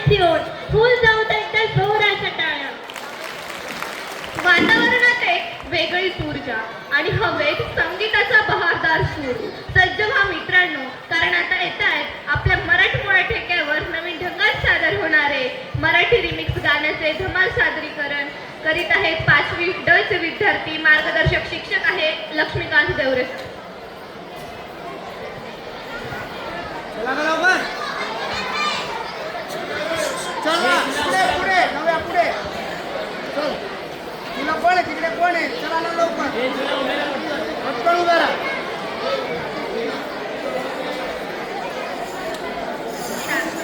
ठेवून फुल जाऊ त्यांच्या जोराच्या टाळ्या. वातावरणात एक वेगळीच ऊर्जा आणि हवेत संगीताचा बहारदार सूर. सज्ज व्हा मित्रांनो, कारण आता येत आहेत आपल्या मराठमोळ्या ठेक्यावर नवीन ढंगात सादर होणारे मराठी रिमिक्स गाण्याचे धमाल सादरीकरण करीत आहेत 5वी ड चे विद्यार्थी. मार्गदर्शक शिक्षक आहे लक्ष्मीकांत देवरे. तुला कोण आहे तिकडे कोण आहे चला ना लवकर पटकन उभा राहा. शांत